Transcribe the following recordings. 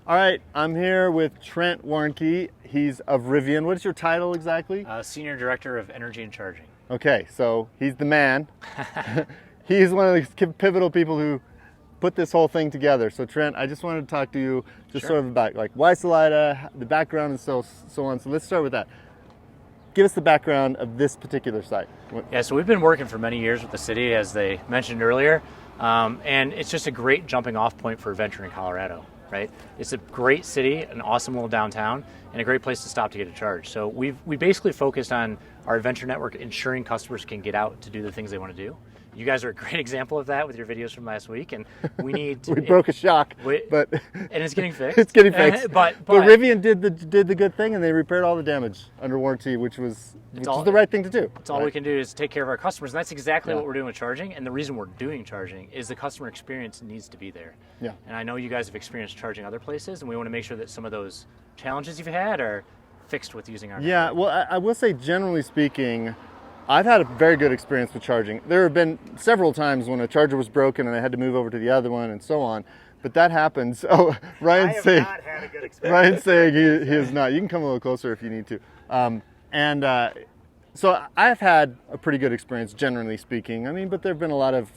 All right, I'm here with Trent Warnke. He's of Rivian. What is your title exactly? Senior Director of Energy and Charging. Okay, so he's the man. He's one of the pivotal people who put this whole thing together. So Trent, I just wanted to talk to you just sort of about like why Salida, the background and so on. So let's start with that. Give us the background of this particular site. Yeah, so we've been working for many years with the city, as they mentioned earlier, and it's just a great jumping off point for venturing in Colorado, right? It's a great city, an awesome little downtown, and a great place to stop to get a charge. So we basically focused on our adventure network ensuring customers can get out to do the things they want to do. You guys are a great example of that with your videos from last week, and we need to... we broke a shock, but... And it's getting fixed. It's getting fixed. But Rivian did the good thing, and they repaired all the damage under warranty, which was the right thing to do. It's all we can do is take care of our customers, and that's exactly what we're doing with charging. And the reason we're doing charging is the customer experience needs to be there. Yeah. And I know you guys have experienced charging other places, and we want to make sure that some of those challenges you've had are fixed with using our Yeah, network. well, I will say, generally speaking, I've had a very good experience with charging. There have been several times when a charger was broken and I had to move over to the other one and so on, but that happens. Oh, Ryan's saying, not had a good experience. Ryan's saying he is not. You can come a little closer if you need to. So I've had a pretty good experience, generally speaking. I mean, but there have been a lot of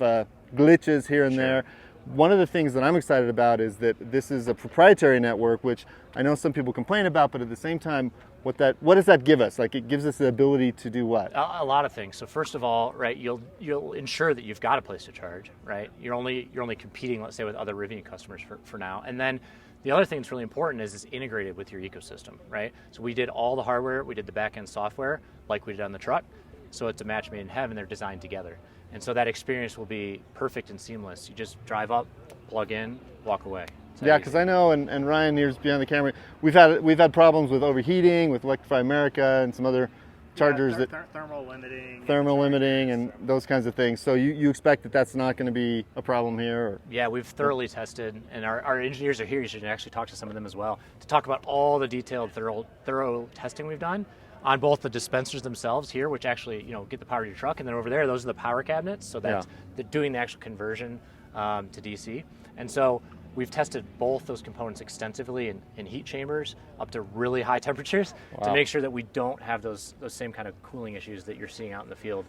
glitches here and there. One of the things that I'm excited about is that this is a proprietary network, which I know some people complain about, but at the same time, what does that give us? Like, it gives us the ability to do what? A lot of things. So first of all, right, you'll ensure that you've got a place to charge, right? You're only competing, let's say, with other Rivian customers for now. And then the other thing that's really important is it's integrated with your ecosystem, right? So we did all the hardware, we did the back-end software, like we did on the truck. So it's a match made in heaven. They're designed together. And so that experience will be perfect and seamless. You just drive up, plug in, walk away. Yeah, because I know, and Ryan here's behind the camera, we've had problems with overheating, with Electrify America and some other chargers thermal limiting, and those kinds of things. So you expect that that's not going to be a problem here? Or? Yeah, we've thoroughly tested, and our engineers are here. You should actually talk to some of them as well to talk about all the detailed, thorough testing we've done on both the dispensers themselves here, which actually get the power to your truck, and then over there, those are the power cabinets. So that's doing the actual conversion to DC, and so. We've tested both those components extensively in heat chambers up to really high temperatures to make sure that we don't have those same kind of cooling issues that you're seeing out in the field.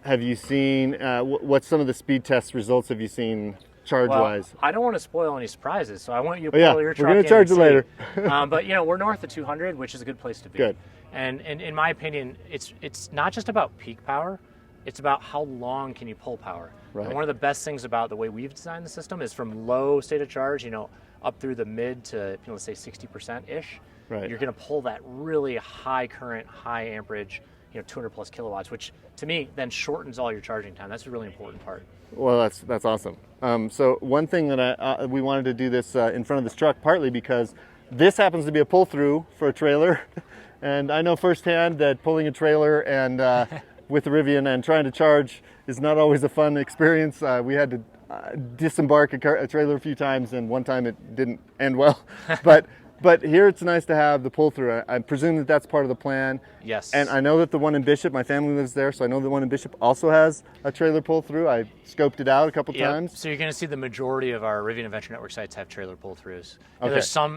Have you seen, what's some of the speed test results have you seen charge-wise? Well, I don't want to spoil any surprises, so I want you to pull your truck in. We're going to charge it later. But we're north of 200, which is a good place to be. Good. And in my opinion, it's not just about peak power, it's about how long can you pull power. Right. And one of the best things about the way we've designed the system is from low state of charge, up through the mid to let's say 60%-ish. Right. You're going to pull that really high current, high amperage, 200 plus kilowatts, which to me then shortens all your charging time. That's a really important part. Well, that's awesome. So one thing that we wanted to do this in front of this truck, partly because this happens to be a pull through for a trailer, and I know firsthand that pulling a trailer and with the Rivian and trying to charge is not always a fun experience. We had to disembark a trailer a few times, and one time it didn't end well. But here it's nice to have the pull-through. I presume that that's part of the plan. Yes. And I know that the one in Bishop, my family lives there, so I know the one in Bishop also has a trailer pull-through. I scoped it out a couple times. So you're going to see the majority of our Rivian Adventure Network sites have trailer pull-throughs. Okay.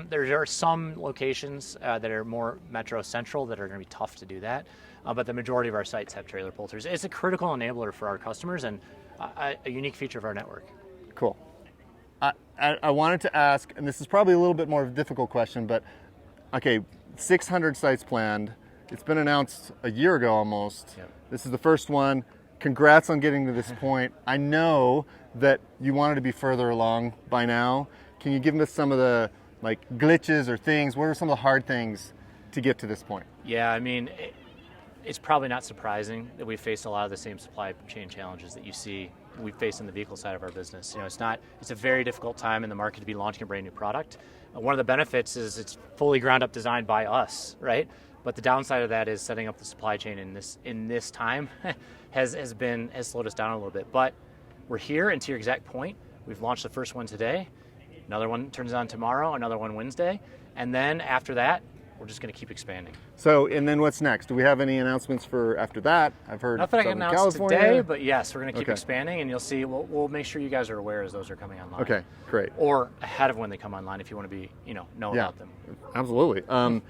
There are some locations that are more metro central that are going to be tough to do that. But the majority of our sites have trailer pull-throughs. It's a critical enabler for our customers and a unique feature of our network. Cool. I wanted to ask, and this is probably a little bit more of a difficult question, but okay, 600 sites planned. It's been announced a year ago almost. Yep. This is the first one. Congrats on getting to this point. I know that you wanted to be further along by now. Can you give us some of the glitches or things? What are some of the hard things to get to this point? Yeah, I mean, it's probably not surprising that we faced a lot of the same supply chain challenges that you see we face in the vehicle side of our business. It's a very difficult time in the market to be launching a brand new product. One of the benefits is it's fully ground up designed by us, right? But the downside of that is setting up the supply chain in this time has slowed us down a little bit. But we're here, and to your exact point, we've launched the first one today. Another one turns on tomorrow, another one Wednesday. And then after that, we're just going to keep expanding. So, and then what's next? Do we have any announcements for after that? I've heard Nothing I can Southern announce California. today, but yes, we're going to keep Okay. expanding, and you'll see. We'll make sure you guys are aware as those are coming online. Okay, great. Or ahead of when they come online, if you want to be, know about them. Absolutely. Part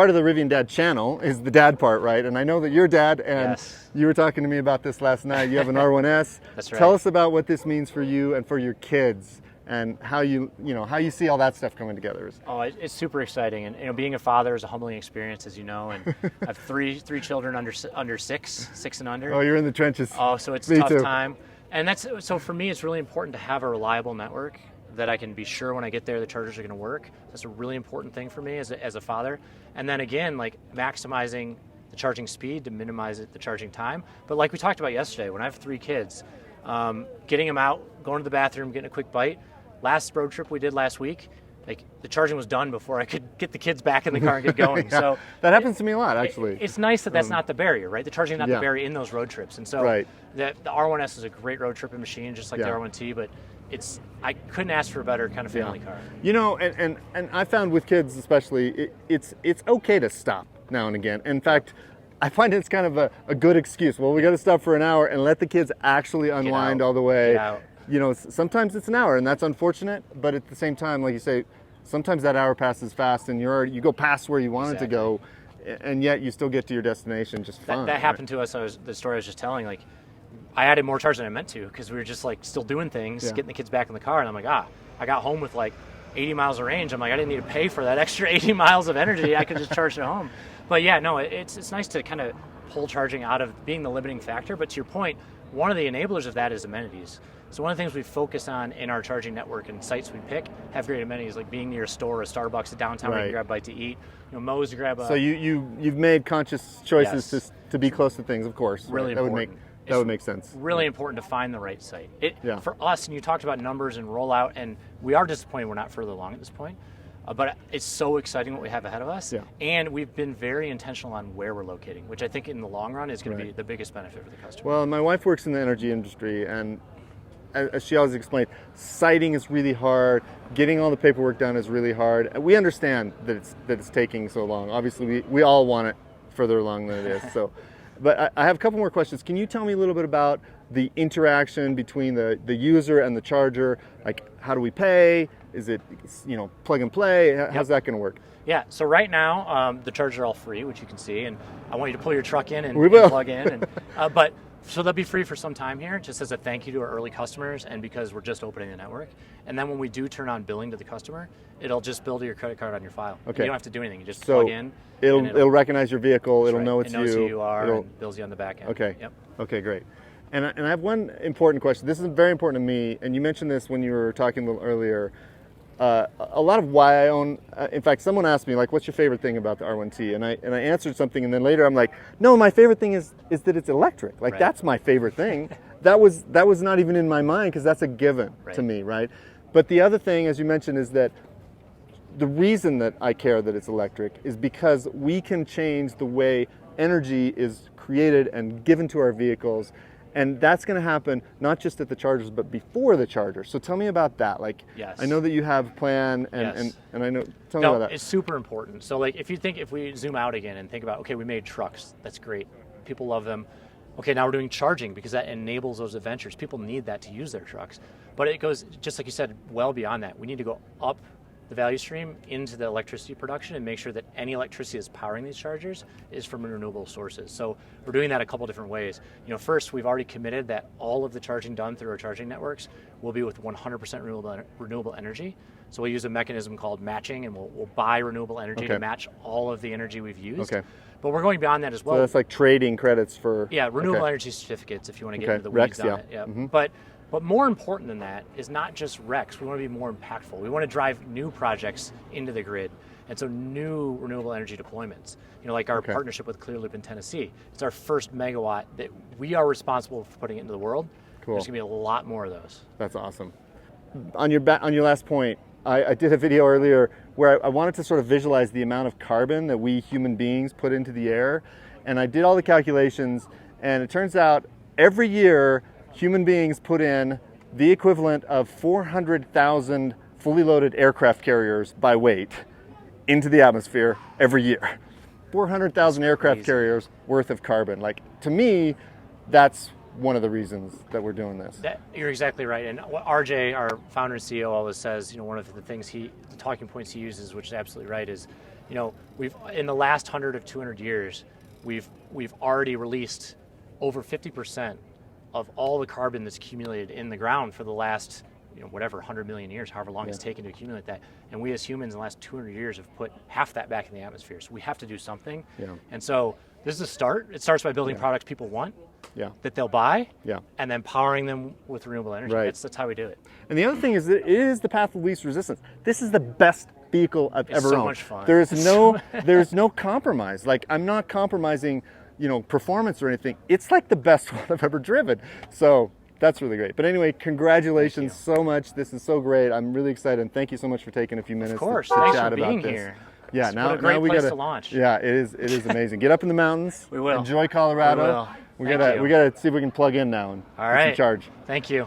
of the Rivian Dad channel is the dad part, right? And I know that you're dad, and Yes. you were talking to me about this last night. You have an R1S. That's right. Tell us about what this means for you and for your kids, and how you see all that stuff coming together. Oh, it's super exciting, and being a father is a humbling experience, as you know. And I have three children under six and under. Oh, you're in the trenches. Oh, so it's a Me tough too. time. And so for me, it's really important to have a reliable network that I can be sure when I get there the chargers are going to work. That's a really important thing for me as a father. And then again, like maximizing the charging speed to minimize the charging time. But like we talked about yesterday, when I have 3 kids, getting them out, going to the bathroom, getting a quick bite. Last road trip we did last week, like the charging was done before I could get the kids back in the car and get going. Yeah, So that happens to me a lot, actually. It's nice that that's not the barrier, right? The charging is not Yeah. the barrier in those road trips. And so Right. the R1S is a great road tripping machine, just like Yeah. the R1T, but I couldn't ask for a better kind of family car. And I found with kids especially, it's okay to stop now and again. In fact, I find it's kind of a good excuse. Well, we got to stop for an hour and let the kids actually unwind out. all the way. Get out. Sometimes it's an hour, and that's unfortunate. But at the same time, like you say, sometimes that hour passes fast, and you go past where you wanted to go, and yet you still get to your destination just fine. That happened to us. The story I was just telling, like I added more charge than I meant to because we were just like still doing things, getting the kids back in the car, and I'm like, I got home with like 80 miles of range. I'm like, I didn't need to pay for that extra 80 miles of energy. I could just charge at home. But yeah, no, it's nice to kind of pull charging out of being the limiting factor. But to your point, one of the enablers of that is amenities. So one of the things we focus on in our charging network and sites we pick have great amenities, like being near a store, a Starbucks, a downtown where you can grab a bite to eat, Moe's to grab a... So you've made conscious choices to be close to things, of course. Really That important. would make sense. Really important to find the right site. Yeah. For us, and you talked about numbers and rollout, and we are disappointed we're not further along at this point, but it's so exciting what we have ahead of us, and we've been very intentional on where we're locating, which I think in the long run is going to be the biggest benefit for the customer. Well, my wife works in the energy industry, and as she always explained, siting is really hard. Getting all the paperwork done is really hard. We understand that it's taking so long. Obviously, we all want it further along than it is. So, but I have a couple more questions. Can you tell me a little bit about the interaction between the user and the charger? Like, how do we pay? Is it plug and play? How's that going to work? Yeah, so right now the chargers are all free, which you can see, and I want you to pull your truck in and plug in. And, so they'll be free for some time here, just as a thank you to our early customers and because we're just opening the network. And then when we do turn on billing to the customer, it'll just bill to your credit card on your file. Okay. You don't have to do anything. You just plug in. It'll recognize your vehicle. It'll know it's you. It knows you. who you are and bills you on the back end. Okay. Yep. Okay, great. And I have one important question. This is very important to me, and you mentioned this when you were talking a little earlier. A lot of why I own, in fact, someone asked me, like, what's your favorite thing about the R1T? And I answered something, and then later I'm like, no, my favorite thing is that it's electric. Like, that's my favorite thing. That was not even in my mind, because that's a given to me, right? But the other thing, as you mentioned, is that the reason that I care that it's electric is because we can change the way energy is created and given to our vehicles. And that's going to happen not just at the chargers, but before the charger. So tell me about that. Like, I know that you have a plan, and I know. Tell me about that. It's super important. So, like, if we zoom out again and think about, okay, we made trucks. That's great. People love them. Okay, now we're doing charging because that enables those adventures. People need that to use their trucks. But it goes, just like you said, well beyond that. We need to go up the value stream into the electricity production and make sure that any electricity that's powering these chargers is from renewable sources. So we're doing that a couple different ways. First, we've already committed that all of the charging done through our charging networks will be with 100% renewable energy. So we'll use a mechanism called matching, and we'll buy renewable energy to match all of the energy we've used. Okay. But we're going beyond that as well. So that's like trading credits for... Yeah, renewable energy certificates, if you want to get into the weeds on it. Yeah. Mm-hmm. But more important than that is not just RECs. We want to be more impactful. We want to drive new projects into the grid. And so new renewable energy deployments, like our partnership with Clearloop in Tennessee. It's our first megawatt that we are responsible for putting it into the world. Cool. There's going to be a lot more of those. That's awesome. On your last point, I did a video earlier where I wanted to sort of visualize the amount of carbon that we human beings put into the air. And I did all the calculations, and it turns out every year human beings put in the equivalent of 400,000 fully loaded aircraft carriers by weight into the atmosphere every year. 400,000 aircraft crazy. carriers worth of carbon. Like, to me, that's one of the reasons that we're doing this. You're exactly right. And what RJ, our founder and CEO, always says, one of the things the talking points he uses, which is absolutely right, is, we've in the last 100 of 200 years, we've already released over 50% of all the carbon that's accumulated in the ground for the last, whatever, 100 million years, however long it's taken to accumulate that. And we as humans in the last 200 years have put half that back in the atmosphere. So we have to do something. Yeah. And so this is a start. It starts by building products people want, that they'll buy, and then powering them with renewable energy. Right. That's how we do it. And the other thing is that it is the path of least resistance. This is the best vehicle I've ever so owned. much fun. There's no compromise. Like, I'm not compromising, performance or anything. It's like the best one I've ever driven. So that's really great. But anyway, congratulations so much. This is so great. I'm really excited. And thank you so much for taking a few minutes Of course. to Thanks chat for about being this. here. Yeah, What a great now we place gotta to launch. Yeah, it is amazing. Get up in the mountains. We will. Enjoy Colorado. We will. We Thank gotta you. we gotta see if we can plug in now and All get right. some charge. Thank you.